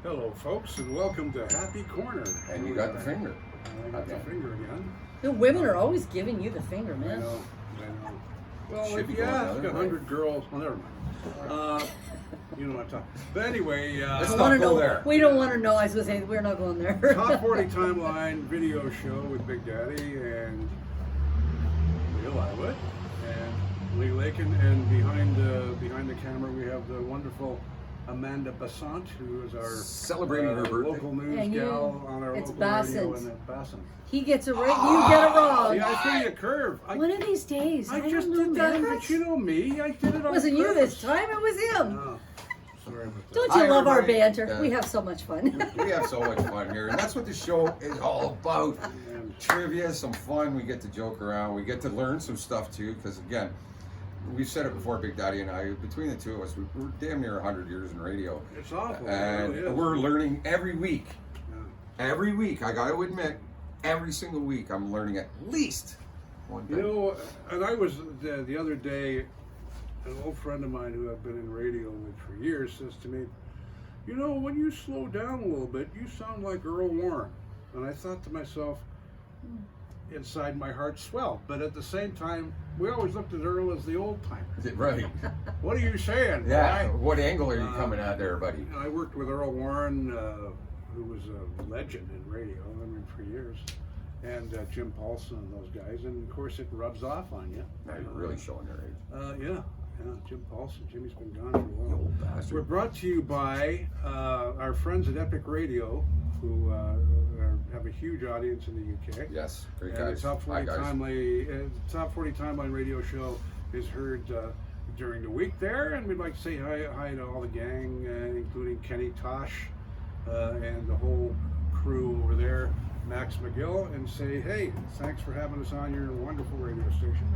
Hello, folks, and welcome to Happy Corner. And you got the finger. I got the finger again. The women are always giving you the finger, man. I know. Well, Should be if you going ask the other 100 girls, well, never mind. You know what I'm talking. But anyway, Let's I not wanna go know, there. We don't want to know. I was going to say, we're not going there. Top 40 Timeline video show with Big Daddy and Leah Lywood and Lee Lakin, and behind the camera we have the wonderful Amanda Bassant, who is our Celebrating her birthday. local news And gal on our it's local radio Bassant. in Bassant. He gets it right, you get it wrong. Yeah, I threw you a curve. One of these days. I don't just know, did that, man. but you know me. I did it on It wasn't you purpose. this time, it was him. Oh, sorry about that. Don't you Hi, love our everybody. banter? We have so much fun. We have so much fun here, and that's what the show is all about. And Trivia, some fun. We get to joke around. We get to learn some stuff too, because again, we've said it before, Big Daddy and I. Between the two of us, we're damn near 100 years in radio, it's awful. and it really is. we're learning every week. Yeah. Every week, I got to admit, every single week, I'm learning at least one thing. You know, and I was the other day, an old friend of mine who I've been in radio with for years says to me, you know, when you slow down a little bit, you sound like Earl Warren. And I thought to myself, inside my heart swelled. But at the same time, we always looked at Earl as the old timer. Right. What are you saying? Yeah. boy? What angle are you coming at there, buddy? I worked with Earl Warren, who was a legend in radio, I mean, for years, and Jim Paulson and those guys, and of course it rubs off on you. Now you're really showing your age. Yeah, Jim Paulson. Jimmy's been gone for a You while. old bastard. We're brought to you by our friends at Epic Radio, who have a huge audience in the UK. Yes, great And guys. the Top 40 Hi, guys. Top 40 Timeline radio show is heard during the week there, and we'd like to say hi to all the gang, including Kenny Tosh and the whole crew over there, Max McGill, and say, hey, thanks for having us on your wonderful radio station,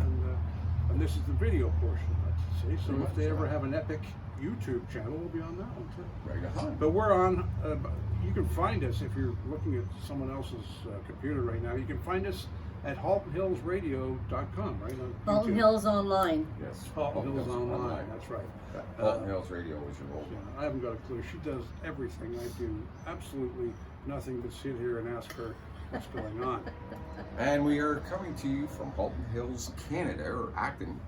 and this is the video portion of it. See, so if they ever have an Epic YouTube channel, we'll be on that one too. Right on. But we're on, you can find us if you're looking at someone else's computer right now. You can find us at HaltonHillsRadio.com, right? On Halton YouTube. Hills Online. Yes. Halton Hills Online, that's right. Halton Hills Radio was your role. Yeah, I haven't got a clue. She does everything. I do absolutely nothing but sit here and ask her what's going on. And we are coming to you from Halton Hills, Canada, or Acton,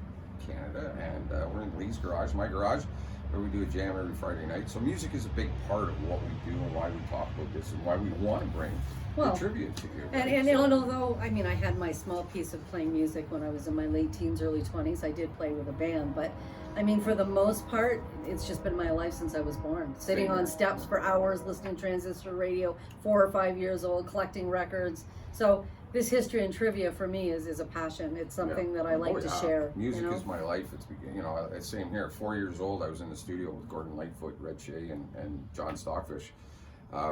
Canada, and we're in Lee's garage, my garage, where we do a jam every Friday night. So music is a big part of what we do and why we talk about this and why we want to bring Well, the tribute to you. And although, I mean, I had my small piece of playing music when I was in my late teens, early 20s, I did play with a band, but I mean, for the most part, it's just been my life since I was born. Sitting on steps for hours, listening to transistor radio, 4 or 5 years old, collecting records. So this history and trivia for me is a passion. It's something that I like to share. Music you know? is my life. It's, you know, same here. 4 years old, I was in the studio with Gordon Lightfoot, Red Shea, and John Stockfish,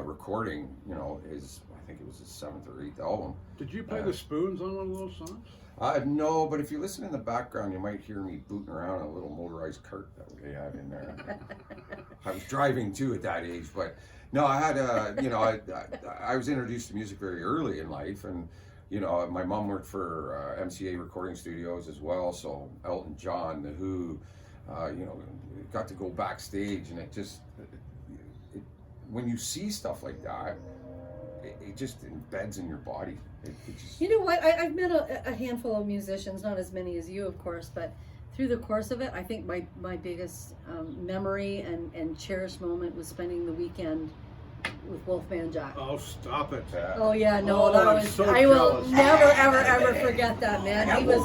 recording, you know, I think it was his 7th or 8th album. Did you play the spoons on one of those songs? No, but if you listen in the background, you might hear me booting around a little motorized cart that they had in there. I was driving too at that age, but no, I had, you know, I was introduced to music very early in life, and you know, my mom worked for MCA recording studios as well, so Elton John, The Who, you know, got to go backstage, and it just, when you see stuff like that, it just embeds in your body. It just, You know what? I've met a handful of musicians, not as many as you, of course, but through the course of it, I think my biggest memory and cherished moment was spending the weekend with Wolfman Jack. Oh, stop it. Oh yeah, no, Oh, that I'm was. so I will jealous. never, ever forget that, man. He was.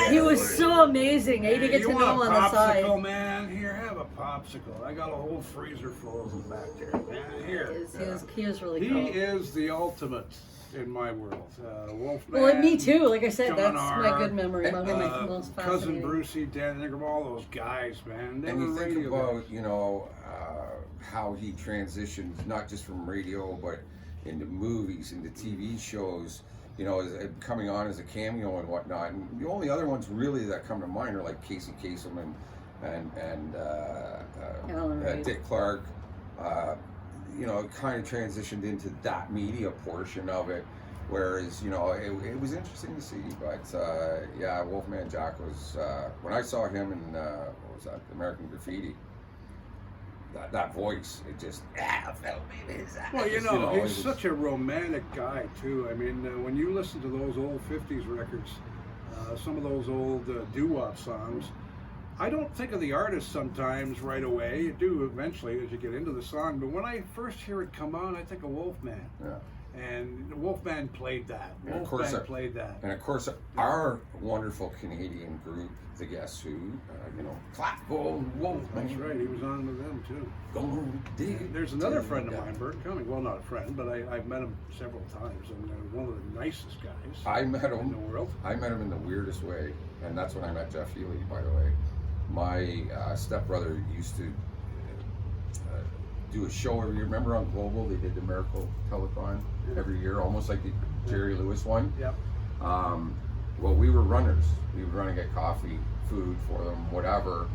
He was so amazing. Eh, to get you to want know a him on the side. popsicle, man? Here, have a popsicle. I got a whole freezer full of them back there. Man, here. He was really He cool. is the ultimate in my world. Wolfman. Well, me too. Like I said, John that's R., my good memory. My most Cousin fascinating. Brucey, Dan Ingram, all those guys, man. They and were you think radio about, guys. you know, how he transitioned not just from radio but into movies, into TV shows, you know, coming on as a cameo and whatnot. And the only other ones really that come to mind are like Casey Kasem and Alan Reed. Dick Clark. You know, it kind of transitioned into that media portion of it. Whereas, you know, it was interesting to see, but yeah, Wolfman Jack was, when I saw him in, what was that, American Graffiti, that voice, it just Phil, baby. Well, you Just, know, it he's was- such a romantic guy too. I mean, when you listen to those old '50s records, some of those old doo-wop songs, I don't think of the artist sometimes right away. You do eventually as you get into the song. But when I first hear it come on, I think of Wolfman. Yeah. And Wolfman played that. And of course, Wolfman played that. And of course, our wonderful Canadian group, the Guess Who, Clap Gold Wolf. That's right. He was on with them too. Gold dig. There's another friend of mine, Bert Cumming. Well, not a friend, but I've met him several times, and one of the nicest guys I met in the him. world. I met him in the weirdest way, and that's when I met Jeff Healy, by the way. My stepbrother used to do a show every year. Remember on Global, they did the Miracle Telethon every year, almost like the Jerry Lewis one. Yep. Well, we were runners. We would run and get coffee, food for them, whatever,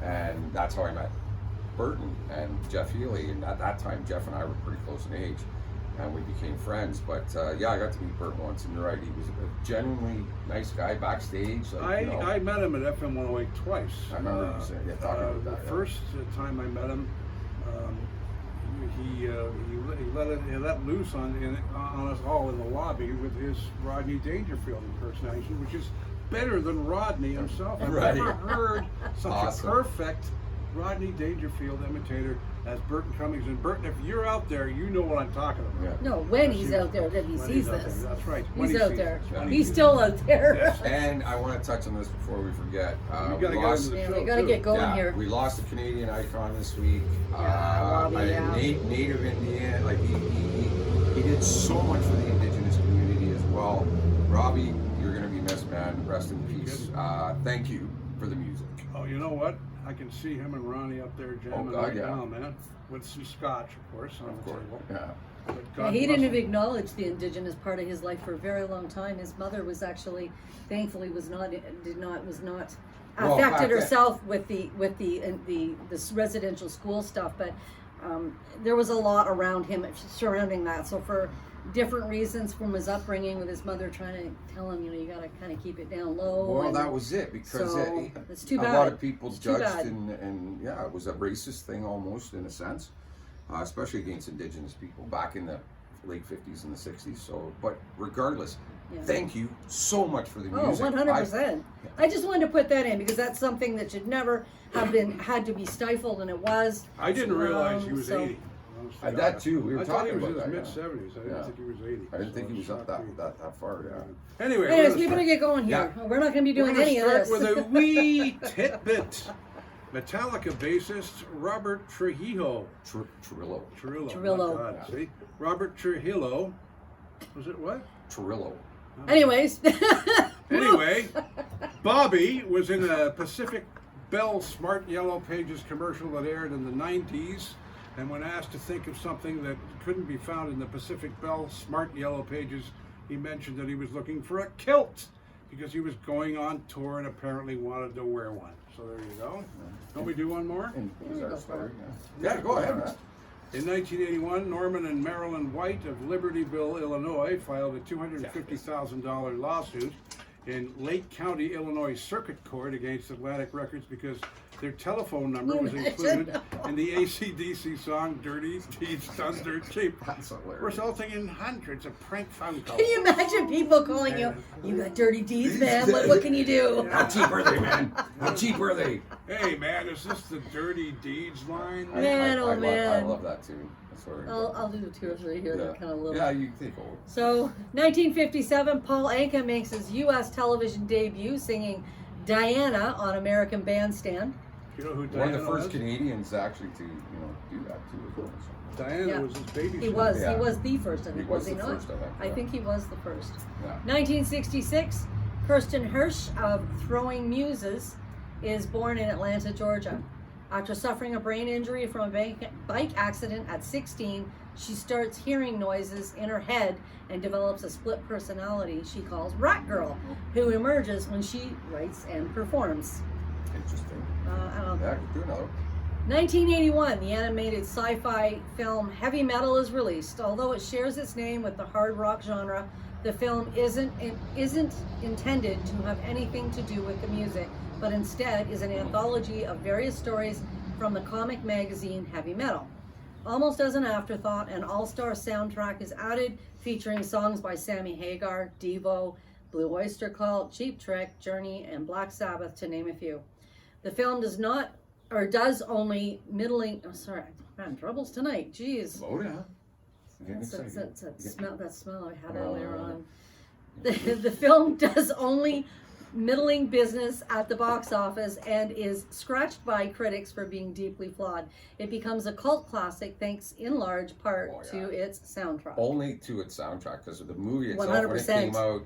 and that's how I met Burton and Jeff Healy. And at that time, Jeff and I were pretty close in age, and we became friends. But yeah, I got to meet Burton once, and you're right, he was a genuinely nice guy backstage. Like, I met him at FM 108 twice. I remember you saying, talking about that. The first time I met him, he let loose on us all in the lobby with his Rodney Dangerfield impersonation, which is better than Rodney himself. I've Right. never heard such Awesome. a perfect Rodney Dangerfield imitator as Burton Cummings. And Burton, if you're out there, you know what I'm talking about. Yeah. No, when he's out there, that he When sees he's out this. there, that's right. When He's he out sees there. this. When he He's sees still this. out there. Yes. And I want to touch on this before we forget. We gotta we get lost, into the Yeah, show, we gotta too. get going yeah, here. we lost a Canadian icon this week. Robbie, yeah. Native Indian, like he did so much for the Indigenous community as well. Robbie, you're gonna be missed, man. Rest in peace. Thank you for the music. Oh, you know what? I can see him and Ronnie up there jamming God, right yeah. now, man. With some scotch, of course, on Of the course. table. Yeah. But Yeah, God he bless didn't him. even acknowledge the indigenous part of his life for a very long time. His mother was actually, thankfully, was not Well, back affected then- herself with the residential school stuff, but there was a lot around him surrounding that. So for different reasons, from his upbringing with his mother trying to tell him, you got to kind of keep it down low. Well, and that was it, because so, it's too a bad. lot of people It's too judged, bad. and yeah, it was a racist thing almost in a sense, especially against Indigenous people back in the late 50s and the 60s. So, but regardless, Yeah. thank you so much for the Oh, music. 100%. I just wanted to put that in because that's something that should never have had to be stifled, and it was. I didn't realize he was so- 80. honestly. That too, we were I thought talking he was about in that, his yeah. mid-70s. I didn't Yeah. think he was 80. I didn't think so he was it up shocked me. that far. Yeah. Anyway, Anyways, we're we gonna better get going here. Yeah. We're not going to be We're doing going any to of start this. with a wee tidbit. Metallica bassist Robert Trujillo. Trillo. Trillo. my God, see? Robert Trujillo. Was it what? Trillo. Anyways. Anyway, Bobby was in a Pacific Bell Smart Yellow Pages commercial that aired in the 90s, and when asked to think of something that couldn't be found in the Pacific Bell Smart Yellow Pages, he mentioned that he was looking for a kilt because he was going on tour and apparently wanted to wear one. So there you go. Don't we do one more? And was you that go a story? for Yeah, go ahead, man. In 1981, Norman and Marilyn White of Libertyville, Illinois, filed a $250,000 lawsuit in Lake County, Illinois Circuit Court against Atlantic Records because their telephone number was included in the AC/DC song "Dirty Deeds Done Dirt Cheap," That's hilarious. resulting in hundreds of prank phone calls. Can you imagine people calling you, you got dirty deeds, man, what can you do? How cheap are they, man? How cheap are they? Hey man, is this the Dirty Deeds line? Man, oh, man. I love that too. That's where I'll do 2 or 3 here that kind of little. Yeah, you can take over. So, 1957, Paul Anka makes his U.S. television debut singing Diana on American Bandstand. You know who One Diana of the first was? Canadians actually to do that too. As well, so. Diana Yeah. was his baby. He singer. was Yeah. the first, I think, He was was he the not? first, I think, I yeah. think he was the first. Yeah. 1966, Kirsten Hirsch of Throwing Muses is born in Atlanta, Georgia. After suffering a brain injury from a bike accident at 16, she starts hearing noises in her head and develops a split personality she calls Rat Girl, who emerges when she writes and performs. Interesting. Uh, Yeah, do another. 1981, the animated sci-fi film Heavy Metal is released. Although it shares its name with the hard rock genre, the film isn't intended to have anything to do with the music, but instead is an anthology of various stories from the comic magazine Heavy Metal. Almost as an afterthought, an all-star soundtrack is added featuring songs by Sammy Hagar, Devo, Blue Oyster Cult, Cheap Trick, Journey, and Black Sabbath, to name a few. The film does only middling. Oh, sorry, I'm having troubles tonight. Jeez. Slow down. That smell I had earlier on. The film does only middling business at the box office and is scratched by critics for being deeply flawed. It becomes a cult classic thanks in large part to its soundtrack. Only to its soundtrack, because of the movie itself, 100%. when it came out,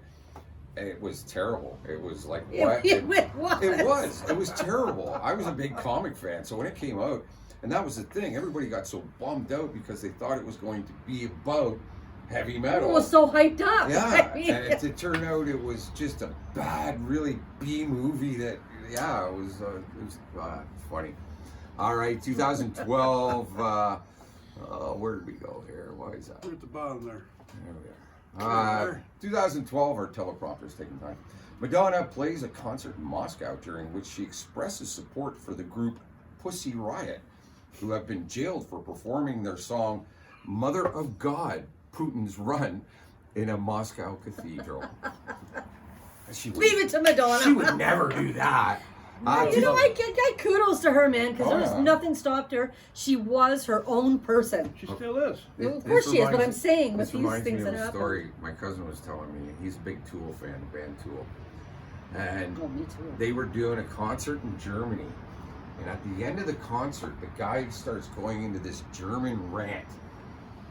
it was terrible. It was like, what? It was terrible. I was a big comic fan, so when it came out, and that was the thing, everybody got so bummed out because they thought it was going to be about heavy metal. It was so hyped up. Yeah, and it turned out it was just a bad, really B movie that, it was funny. All right, 2012, where did we go here? Why is that? We're at the bottom there. There we are. 2012, our teleprompter's taking time. Madonna plays a concert in Moscow during which she expresses support for the group Pussy Riot, who have been jailed for performing their song Mother of God, Putin's Run, in a Moscow cathedral. Leave it to Madonna. She would never do that. I kudos to her, man, because there was nothing stopped her. She was her own person. She still is. Of course she is, but I'm saying with these things that happen. Story my cousin was telling me. He's a big Tool fan, the band Tool. And me too. they were doing a concert in Germany. And at the end of the concert, the guy starts going into this German rant.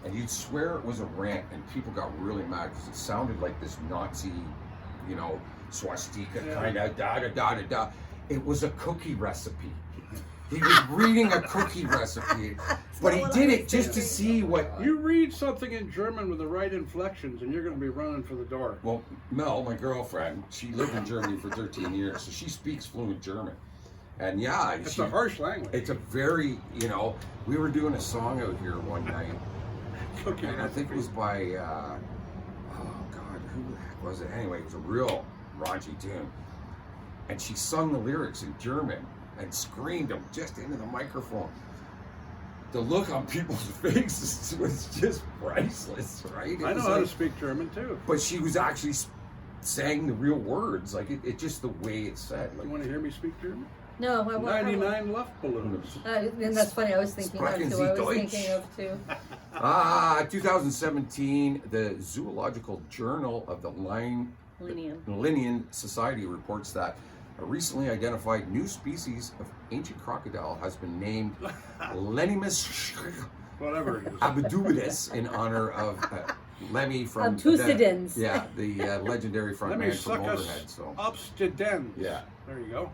And you'd swear it was a rant, and people got really mad because it sounded like this Nazi, swastika kind of da-da-da-da-da. It was a cookie recipe. He was reading a cookie recipe, but he did it just to see what... You read something in German with the right inflections, and you're going to be running for the door. Well, Mel, my girlfriend, she lived in Germany for 13 years, so she speaks fluent German. And it's a harsh language. It's a very, we were doing a song out here one night, and I think it was by, who the heck was it? Anyway, it was a real raunchy tune. And she sung the lyrics in German and screamed them just into the microphone. The look on people's faces was just priceless, right? I know how to speak German too. But she was actually saying the real words, like it just the way it's said. You want to hear me speak German? No, I won't. 99 Luftballons. And that's funny. I was thinking of too. 2017, the Zoological Journal of the Linnean Society reports that a recently identified new species of ancient crocodile has been named Lennimus abdubitus in honor of Lemmy from Tucidens. the legendary frontman from Motorhead. So Obstidens. Yeah. There you go.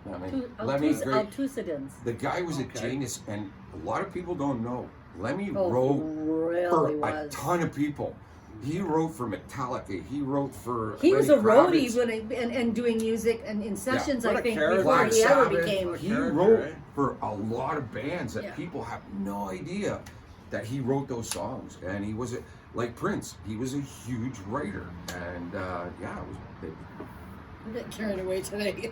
Lemmy, Tucidens. the guy was a genius, and a lot of people don't know. Lemmy wrote for a ton of people. He wrote for Metallica. He wrote for. He was a roadie and doing music and in sessions. I think before he ever became. He wrote for a lot of bands that people have no idea that he wrote those songs, and he was like Prince. He was a huge writer, and it was big. I'm getting carried away today.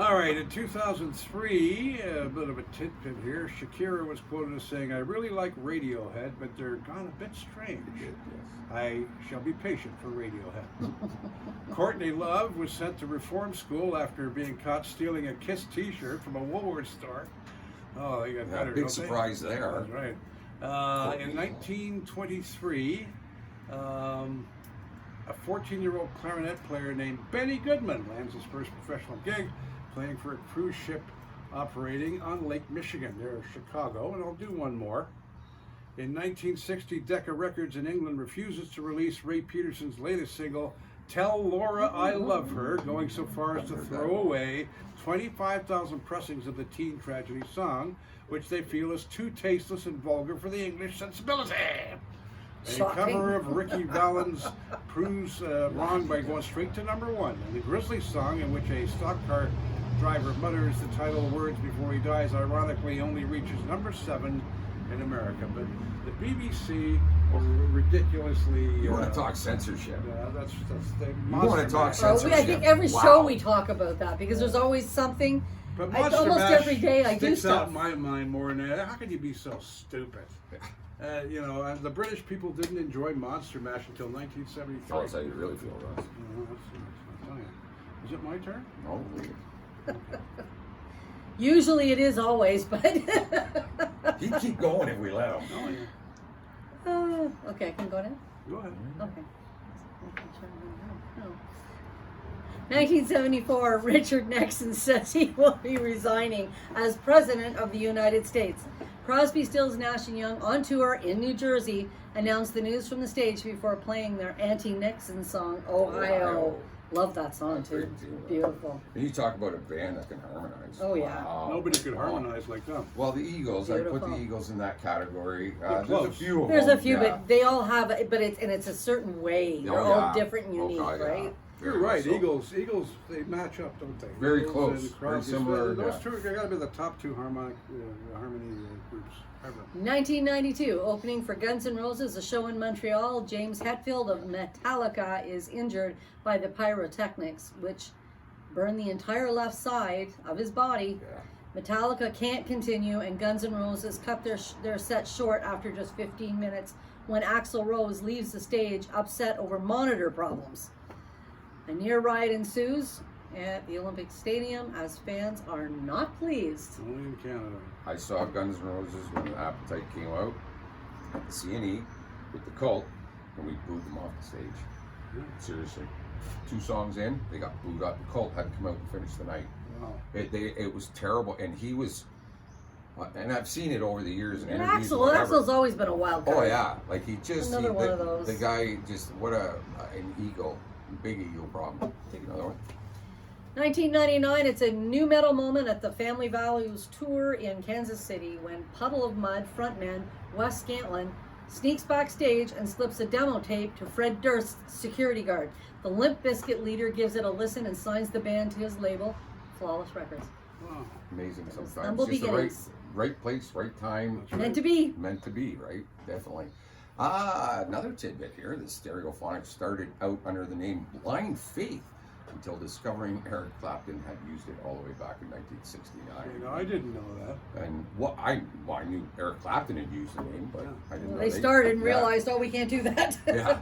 All right, in 2003, a bit of a tidbit here, Shakira was quoted as saying, "I really like Radiohead, but they're gone a bit strange. I shall be patient for Radiohead." Courtney Love was sent to reform school after being caught stealing a Kiss t-shirt from a Woolworth store. Oh, they got better, big surprise there. That's right. In 1923, a 14-year-old clarinet player named Benny Goodman lands his first professional gig playing for a cruise ship operating on Lake Michigan near Chicago, and I'll do one more. In 1960, Decca Records in England refuses to release Ray Peterson's latest single, Tell Laura I Love Her, going so far as to throw away 25,000 pressings of the teen tragedy song, which they feel is too tasteless and vulgar for the English sensibility. A cover of Ricky Valens proves wrong by going straight to number one. And the Grizzly song, in which a stock car driver mutters the title words before he dies, ironically only reaches number 7 in America. But the BBC ridiculously... You want to talk censorship? Yeah, that's the you want to talk censorship? I think every show we talk about that, because there's always something, But Almost Mash every day I do sticks out stuff. in my mind more than that. How could you be so stupid? You know, the British people didn't enjoy Monster Mash until 1973. Tell us how you really feel, Russ. That's fine. Is it my turn? No, Usually it is always, but. he'd keep going if we let him. Oh, yeah. Okay, I can go now? Go ahead. Okay. 1974, Richard Nixon says he will be resigning as President of the United States. Crosby, Stills, Nash & Young, on tour in New Jersey, announced the news from the stage before playing their anti-Nixon song, Ohio. Love that song, too. Beautiful. And you talk about a band that can harmonize. Oh, yeah. Wow. Nobody could harmonize like them. Well, the Eagles, I put Beautiful. the Eagles in that category. They're There's a close. few of There's them. a few, yeah. but they all have it, but it's a certain way. They're Oh, all yeah. different and Oh, unique, God, yeah. right? You're Very right. so. Eagles, they match up, don't they? Very Eagles close. and Very Crosby, similar, Those yeah. two, they got to be the top two harmony groups ever. 1992, opening for Guns N' Roses, a show in Montreal. James Hetfield of Metallica is injured by the pyrotechnics, which burned the entire left side of his body. Yeah. Metallica can't continue, and Guns N' Roses cut their set short after just 15 minutes when Axl Rose leaves the stage, upset over monitor problems. A near riot ensues at the Olympic Stadium as fans are not pleased. Only in Canada. I saw Guns N' Roses when Appetite came out at the CNE with the Cult, and we booed them off the stage. Yeah. Seriously. 2 songs in, they got booed up. The Cult had to come out and finish the night. Wow. It was terrible, and he was, and I've seen it over the years in And interviews. Axl, whatever. Axl's always been a wild card. Oh yeah, like he just Another one of the, those. the guy just what an ego, big ego problem. Take another one. 1999, it's a new metal moment at the Family Values tour in Kansas City when Puddle of Mud frontman Wes Scantlin sneaks backstage and slips a demo tape to Fred Durst's security guard. The Limp Bizkit leader gives it a listen and signs the band to his label, Flawless Records. Wow. Amazing sometimes. Humble Just the beginnings. right place, right time. That's Meant to be. Meant to be, right? Definitely. Another tidbit here. The Stereophonics started out under the name Blind Faith until discovering Eric Clapton had used it all the way back in 1969. You know, I didn't know that. And I knew Eric Clapton had used the name, but I didn't know They started and yeah. realized, oh, we can't do that. Yeah.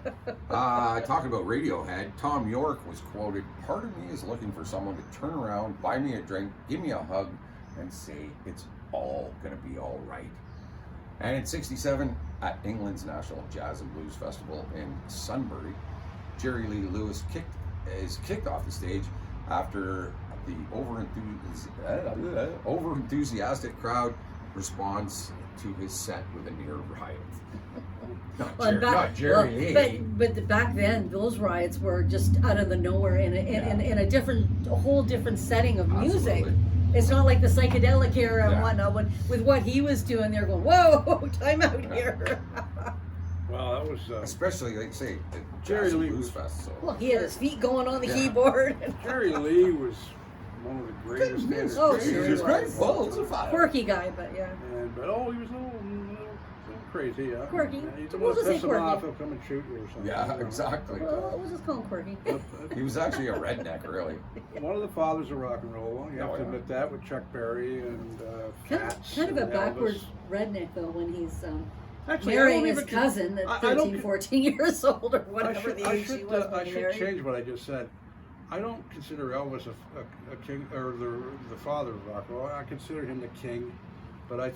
Talking about Radiohead, Tom York was quoted, "Part of me is looking for someone to turn around, buy me a drink, give me a hug, and say it's all gonna be all right." And in '67, at England's National Jazz and Blues Festival in Sunbury, Jerry Lee Lewis is kicked off the stage after the over-enthusiastic crowd responds to his set with a near riot. Not Jerry Lee. But back then, those riots were just out of the nowhere in a whole different setting of music. Absolutely. It's not like the psychedelic era and Yeah. whatnot. With what he was doing, they're going, whoa, time out here. Well, that was. Especially, like say, the Jerry Jazz and Lee Blues was- Fest. So. Well, he had his feet going on the Yeah. keyboard. Jerry Lee was one of the greatest. Goodness Oh, entertainers. sure he was. great balls of fire. Quirky guy, but yeah. But he was a little crazy, yeah. Quirky. You don't We'll want to just say piss him off, quirky. he'll come and shoot you or something. Yeah, you know. exactly. Well, we'll just call him Quirky. He was actually a redneck, really. One of the fathers of rock and roll. You have Oh, to yeah. admit that with Chuck Berry and Fats. Kind of a and backwards Elvis. redneck, though, when he's Actually, I marrying don't his even- cousin at I 13, don't- 14 years old, or I whatever should, the age he was I when should married. change what I just said. I don't consider Elvis a king or the father of rock and roll. I consider him the king, but I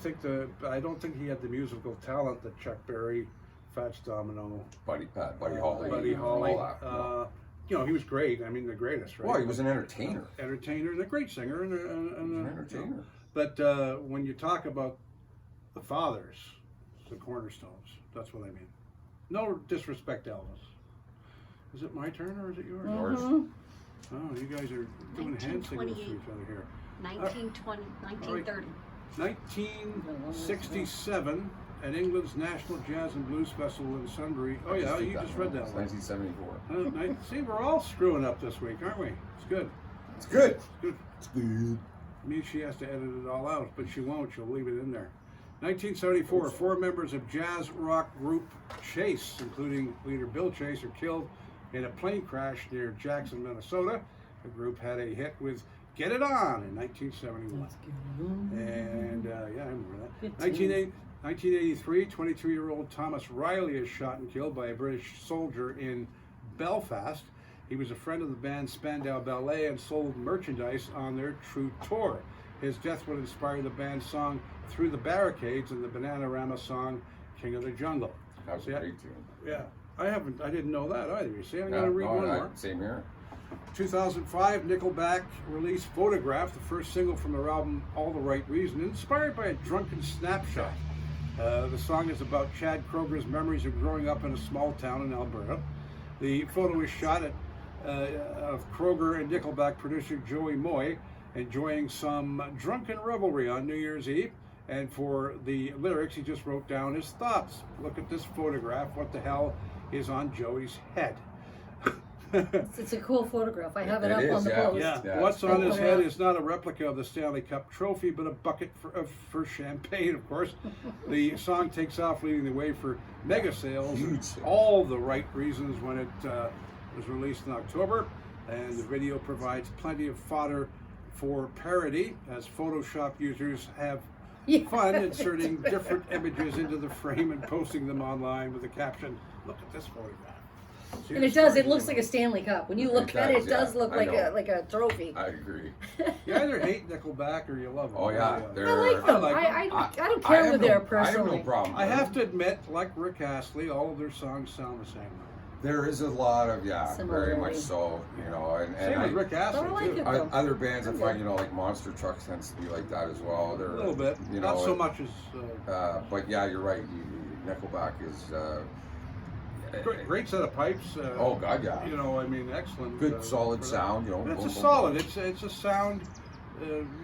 don't think he had the musical talent that Chuck Berry, Fats Domino, Buddy Holly. Buddy Holly. All that, yeah. You know, he was great. I mean, the greatest, right? Well, he was an entertainer. Entertainer and a great singer. He was an entertainer. But when you talk about the fathers, the cornerstones, that's what I mean. No disrespect to Elvis. Is it my turn or is it yours? Yours. Mhm. Oh, you guys are doing hand signals to each other here. 1920, 1930. 1967 at England's National Jazz and Blues Festival in Sunbury. Oh yeah, you just read that one. 1974. See, we're all screwing up this week, aren't we? It's good. It's good. It's good. It's good. Means she has to edit it all out, but she won't. She'll leave it in there. 1974, 4 members of jazz rock group Chase, including leader Bill Chase, are killed in a plane crash near Jackson, Minnesota. The group had a hit with Get It On in 1971. And yeah, I remember that. Good 1983, 22-year-old Thomas Riley is shot and killed by a British soldier in Belfast. He was a friend of the band Spandau Ballet and sold merchandise on their True tour. His death would inspire the band's song Through the Barricades and the Bananarama song King of the Jungle. That was a great tune. Yeah, I didn't know that either. You see, I'm going to read one more. Same here. 2005, Nickelback released Photograph, the first single from their album All the Right Reason, inspired by a drunken snapshot. The song is about Chad Kroger's memories of growing up in a small town in Alberta. The photo is shot of Kroger and Nickelback producer Joey Moy enjoying some drunken revelry on New Year's Eve. And for the lyrics, he just wrote down his thoughts. Look at this photograph. What the hell is on Joey's head? It's a cool photograph. I have it It up is, on the yeah. post. Yeah. What's on his head is not a replica of the Stanley Cup trophy, but a bucket for champagne, of course. The song takes off, leading the way for mega sales. Huge sales. All the right reasons when it was released in October. And the video provides plenty of fodder for parody, as Photoshop users have fun inserting different images into the frame and posting them online with the caption, "Look at this photograph." See, And it does. It looks like a Stanley Cup. When you look at it, it does look I like know. a trophy. I agree. You either hate Nickelback or you love them. Oh yeah, I like them. like I don't care have who they're I personally. have no problem. I have to admit, like Rick Astley, all of their songs sound the same. There is a lot of very Similarity. much so, you know, and Same with Rick Astley But I like too. it. though. other bands I Okay. find, you know, like Monster Trucks tends to be like that as well. They're A little bit, you not know, so much as. but yeah, you're right. Nickelback is Great set of pipes. oh god, yeah. You know, I mean, excellent. Good solid for that. sound, you know. And it's boom, a boom, solid. boom. It's a sound.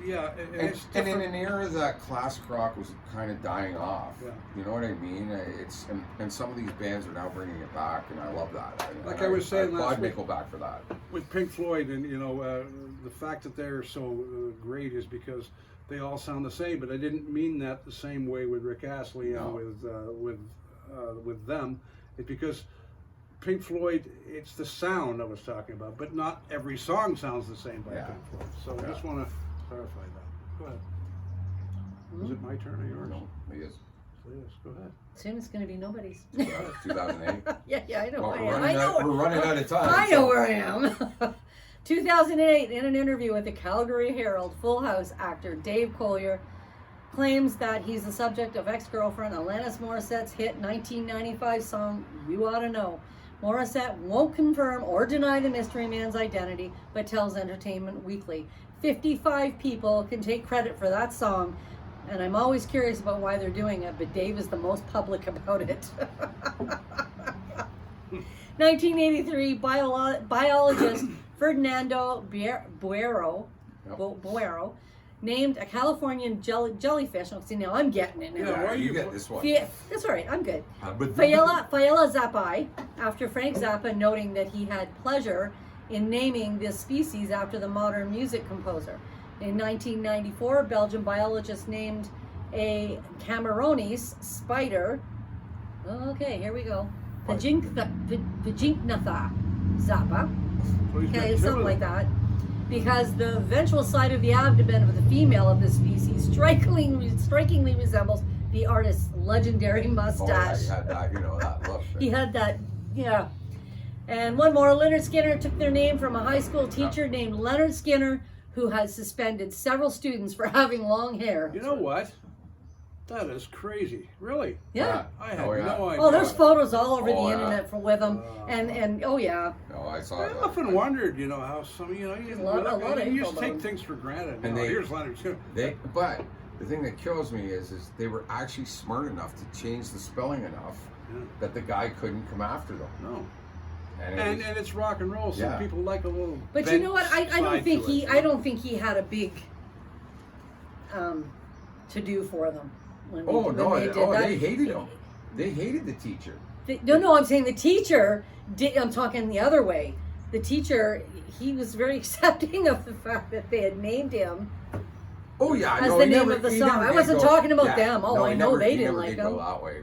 Yeah, and it's And in different. an era that classic rock was kind of dying off, Yeah. you know what I mean? It's and some of these bands are now bringing it back, and I love that. Like I was saying I last applaud week. Nickelback for that. With Pink Floyd, and you know, the fact that they're so great is because they all sound the same. But I didn't mean that the same way with Rick Astley No. and with them. It's because Pink Floyd, it's the sound I was talking about, but not every song sounds the same by Yeah. Pink Floyd. So I just want to clarify that. Go ahead. Is it my turn or yours? No, it is. Please, go ahead. Soon it's going to be nobody's. 2008. yeah, I know. Well, I we're am. running I know. out- we're running out of time, I know so- where I am. 2008, in an interview with the Calgary Herald, Full House actor Dave Collier claims that he's the subject of ex-girlfriend Alanis Morissette's hit 1995 song "You Oughta Know." Morissette won't confirm or deny the mystery man's identity, but tells Entertainment Weekly 55 people can take credit for that song, and I'm always curious about why they're doing it, but Dave is the most public about it. 1983, biologist Ferdinando Buero named a Californian jellyfish. Oh, see, now I'm getting it now. Yeah, why are you you get this one? That's all right, I'm good. But Faella Zappai, after Frank Zappa noting that he had pleasure in naming this species after the modern music composer. In 1994, Belgian biologists named a Camerones spider. Okay, here we go. Vajinknatha Zappa. So he's got Okay, two something of like them. that. Because the ventral side of the abdomen of the female of this species strikingly resembles the artist's legendary oh, yeah, mustache. he had that, you know, that look. He had that, yeah. And one more, Leonard Skinner took their name from a high school teacher named Leonard Skinner, who had suspended several students for having long hair. You know what? That is crazy. Really? Yeah. I had Oh, yeah. no idea. Oh, there's photos all over Oh, the yeah. internet with him, and oh yeah. No, I saw I that. often wondered, you know, how some, you know, A lot of you info just take about things for granted. And No, they- here's Leonard Skinner. But the thing that kills me is they were actually smart enough to change the spelling enough Yeah. that the guy couldn't come after them. No. And, it And was- it's rock and roll. Some Yeah. people like a little. But you bent know what? I don't side think to it, he you I know? don't think he had a big to do for them when, oh when no, they did that. they hated him. They hated the teacher. No, I'm saying the teacher did. I'm talking the other way. The teacher, he was very accepting of the fact that they had named him Oh yeah, as no, the he name never- of the he song. never I did wasn't go- talking about yeah, them. Oh, no, I he know never- they he didn't never like did go them. that way,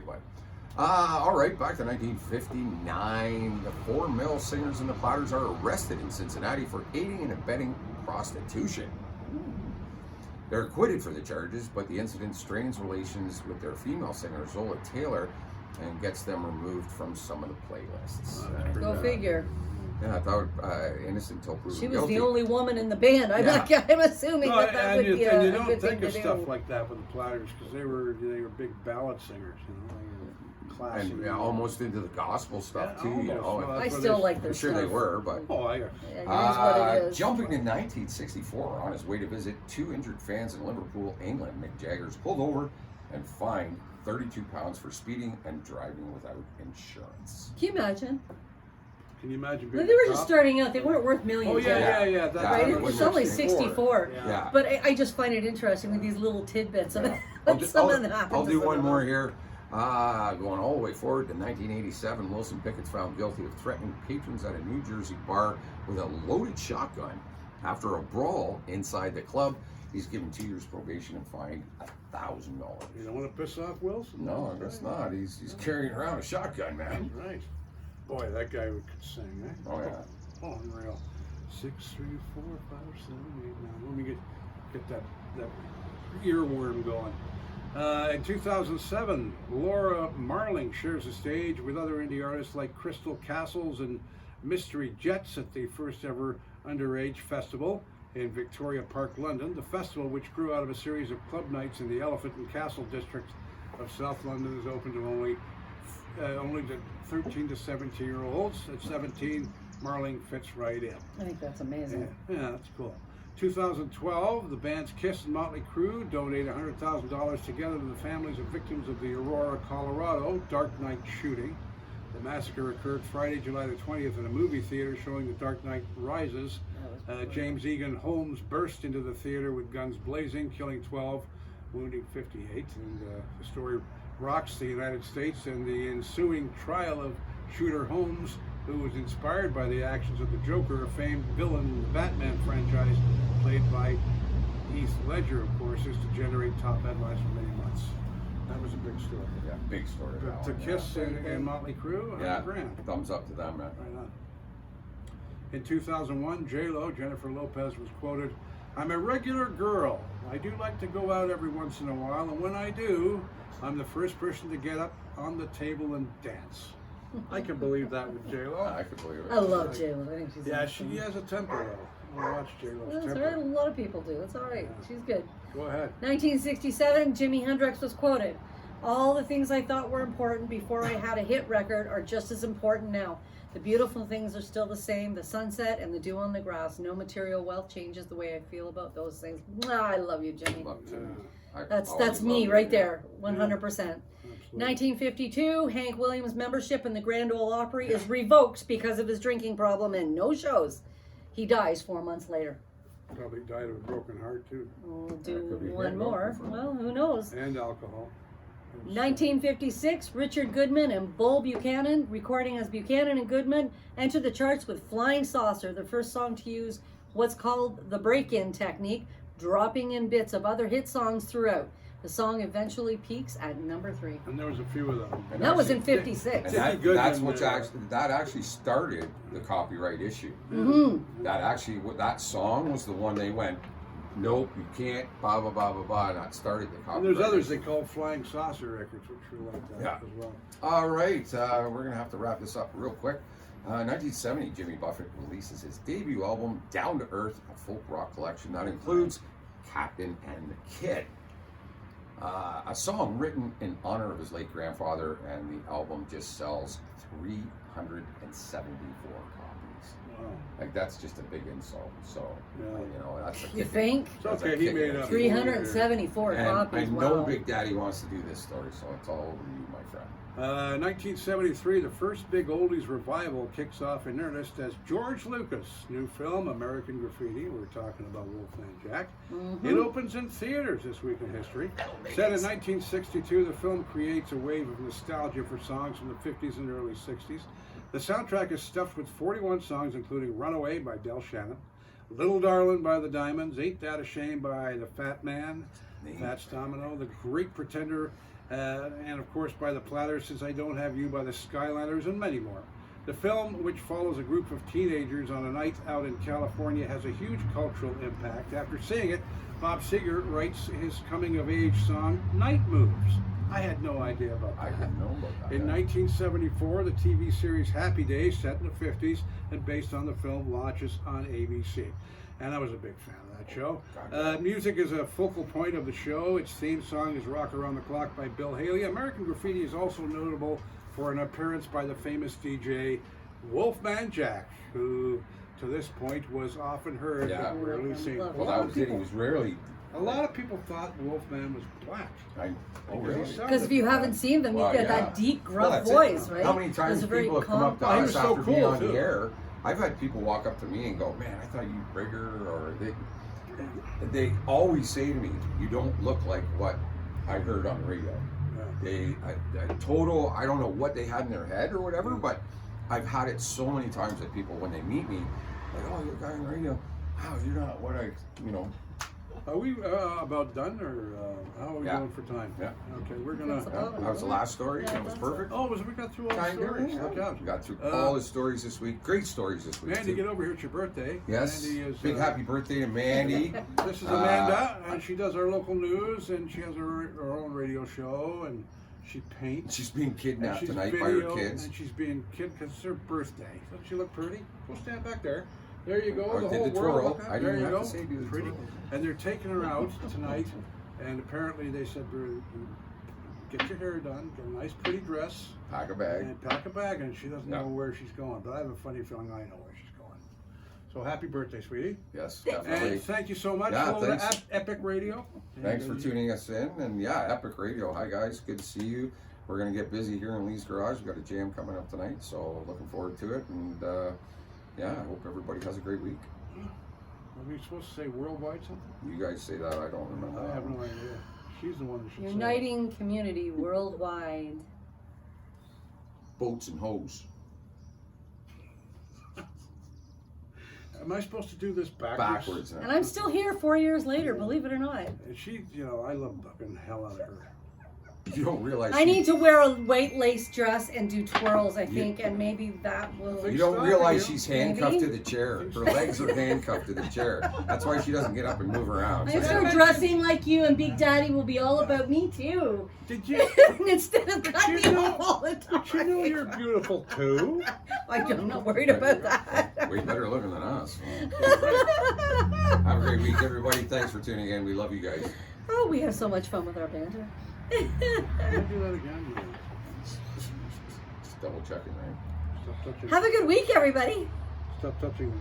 All right, back to 1959. The 4 male singers and the Platters are arrested in Cincinnati for aiding and abetting prostitution. They're acquitted for the charges, but the incident strains relations with their female singer, Zola Taylor, and gets them removed from some of the playlists. Go figure. Yeah, I thought innocent till proven She was guilty. the only woman in the band. I'm assuming No, that would be and you a don't good think thing of to stuff do. like that with the Platters because they were big ballad singers, you know, they were classy. And almost into the gospel stuff Yeah, too, you know. almost. Well, I that's what still it is. like their I'm sure stuff. they were, but Oh, I got. Yeah, it is what it is. jumping to 1964, on his way to visit 2 injured fans in Liverpool, England, Mick Jagger's pulled over and fined £32 for speeding and driving without insurance. Can you imagine? Can you imagine Well, being they were a just cop? starting out. They weren't worth millions. Oh yeah, yet. That's Yeah, Right? it It was was only 64. 64. Yeah. But I just find it interesting with these little tidbits of I'll, do, some of that. I'll do one more here. Going all the way forward to 1987, Wilson Pickett's found guilty of threatening patrons at a New Jersey bar with a loaded shotgun. After a brawl inside the club, he's given 2 years probation and fined $1,000. You don't want to piss off Wilson? No, I guess not. He's carrying around a shotgun, man. Right. Boy, that guy could sing, eh? Oh yeah. Oh, unreal. 6, 3, 4, 5, 7, 8, 9. Let me get that earworm going. In 2007, Laura Marling shares the stage with other indie artists like Crystal Castles and Mystery Jets at the first ever underage festival in Victoria Park, London. The festival, which grew out of a series of club nights in the Elephant and Castle district of South London, is open to only to 13 to 17-year-olds. At 17, Marling fits right in. I think that's amazing. Yeah, that's cool. 2012, the bands Kiss and Motley Crue donate $100,000 together to the families of victims of the Aurora, Colorado Dark Knight shooting. The massacre occurred Friday, July the 20th in a movie theater showing The Dark Knight Rises. James Egan Holmes burst into the theater with guns blazing, killing 12, wounding 58. And the story rocks the United States and the ensuing trial of shooter Holmes, who was inspired by the actions of the Joker, a famed villain in the Batman franchise, played by Heath Ledger, of course, is to generate top headlines for many months. That was a big story. Yeah, big story. But that to one, Kiss and Motley Crue, yeah. $100,000. Thumbs up to them, man. Right on. In 2001, J-Lo, Jennifer Lopez, was quoted, "I'm a regular girl. I do like to go out every once in a while, and when I do, I'm the first person to get up on the table and dance." I can believe that with J-Lo. I could believe it. I love J-Lo. I think she's Yeah, awesome. she has a temper, though. I watch J-Lo's That's temper. all right. A lot of people do. It's all right. Yeah. She's good. Go ahead. 1967, Jimi Hendrix was quoted, "All the things I thought were important before I had a hit record are just as important now. The beautiful things are still the same, the sunset and the dew on the grass. No material wealth changes the way I feel about those things." Mwah, I love you, Jimmy. Love to. I That's always me loved right it. there, 100%. Absolutely. 1952, Hank Williams' membership in the Grand Ole Opry is revoked because of his drinking problem and no shows. He dies 4 months later. Probably died of a broken heart, too. We'll That do could be one good. more. Well, who knows? And alcohol. 1956, Richard Goodman and Bull Buchanan, recording as Buchanan and Goodman, entered the charts with Flying Saucer, the first song to use what's called the break-in technique, dropping in bits of other hit songs throughout. The song eventually peaks at number 3. And there was a few of them. And That was in actually- 56. And Dickie that, Goodman, that's what actually started the copyright issue. Mm-hmm. That song was the one they went, nope, you can't, blah blah blah blah blah, and that started the And copyright. there's others they issue. call Flying Saucer records, which were like that Yeah. as well. All right, we're gonna have to wrap this up real quick. 1970, Jimmy Buffett releases his debut album, Down to Earth, a folk rock collection that includes Captain and the Kid. A song written in honor of his late grandfather, and the album just sells 374 copies. Wow. Like, that's just a big insult. So, Yeah. you know, that's a You kick. think? It's That's okay, a he kick made in the up. teeth. 374 And copies. I Wow. know Big Daddy wants to do this story, so it's all over you, my friend. 1973, the first big oldies revival kicks off in earnest as George Lucas' new film, American Graffiti. We're talking about Wolfman Jack. It opens in theaters this week in history. Set in 1962, the film creates a wave of nostalgia for songs from the 50s and early 60s. The soundtrack is stuffed with 41 songs, including Runaway by Del Shannon, Little Darlin' by the Diamonds, Ain't That a Shame by the Fat Man, Fats Domino, The Great Pretender, and of course by the Platters, Since I Don't Have You by the Skyliners, and many more. The film, which follows a group of teenagers on a night out in California, has a huge cultural impact. After seeing it, Bob Seger writes his coming-of-age song, Night Moves. I had no idea about that. I didn't know about that. In 1974, the TV series Happy Days, set in the 50s and based on the film, launches on ABC. And I was a big fan of that show. Music is a focal point of the show. Its theme song is Rock Around the Clock by Bill Haley. American Graffiti is also notable for an appearance by the famous DJ Wolfman Jack, who to this point was often heard releasing. Well, that was it. He was rarely. A lot of people thought Wolfman was black. Really? Because if you haven't seen them, you get that deep, gruff voice, right? How many times people have come up to us after being on the air? I've had people walk up to me and go, "Man, I thought you were bigger," or they always say to me, "You don't look like what I heard on the radio." I don't know what they had in their head or whatever, but I've had it so many times that people, when they meet me, like, "Oh, you're a guy on the radio. Wow, you're not what I. Are we about done, or how are we going for time? Yeah. Okay, we're gonna. That was the last story. That was perfect. Oh, we got through all the stories. Look out. We got through all the stories this week. Great stories this week. Mandy, get over here. It's your birthday. Yes. Mandy is, big happy birthday to Mandy. This is Amanda, and she does our local news, and she has her own radio show, and she paints. She's being kidnapped she's tonight by her video, kids. And she's being kidnapped because it's her birthday. Doesn't she look pretty? Go stand back there. There you go. I the did whole the world. twirl. Look out. I There didn't you have go. to say do the Pretty. twirl. And they're taking her out tonight, and apparently they said, "Get your hair done, get a nice, pretty dress, Pack a bag. and pack a bag." And she doesn't know where she's going, but I have a funny feeling I know where she's going. So happy birthday, sweetie! Yes, definitely. And thank you so much. Yeah, Hello thanks. to Epic Radio. Thanks for tuning us in. And Epic Radio. Hi, guys. Good to see you. We're going to get busy here in Lee's Garage. We've got a jam coming up tonight, so looking forward to it. And I hope everybody has a great week. Are we supposed to say worldwide something? You guys say that. I don't remember. I have no idea. She's the one that should Uniting community worldwide. Boats and hose. Am I supposed to do this backwards? And I'm still here 4 years later, believe it or not. And she, I love fucking hell out of her. You don't realize. I need to wear a white lace dress and do twirls, I think, and maybe that will. You don't realize she's Maybe. handcuffed to the chair. Her legs are handcuffed to the chair. That's why she doesn't get up and move around. I start dressing like you, and Big Daddy will be all about me too. Did you? Instead of cutting me off all the time. Did you know you're beautiful too? I'm not worried about that. Way better looking than us. Have a great week, everybody. Thanks for tuning in. We love you guys. Oh, we have so much fun with our banter. Can I do that again? Just double checking, right? Stop touching. Have a good week, everybody. Stop touching.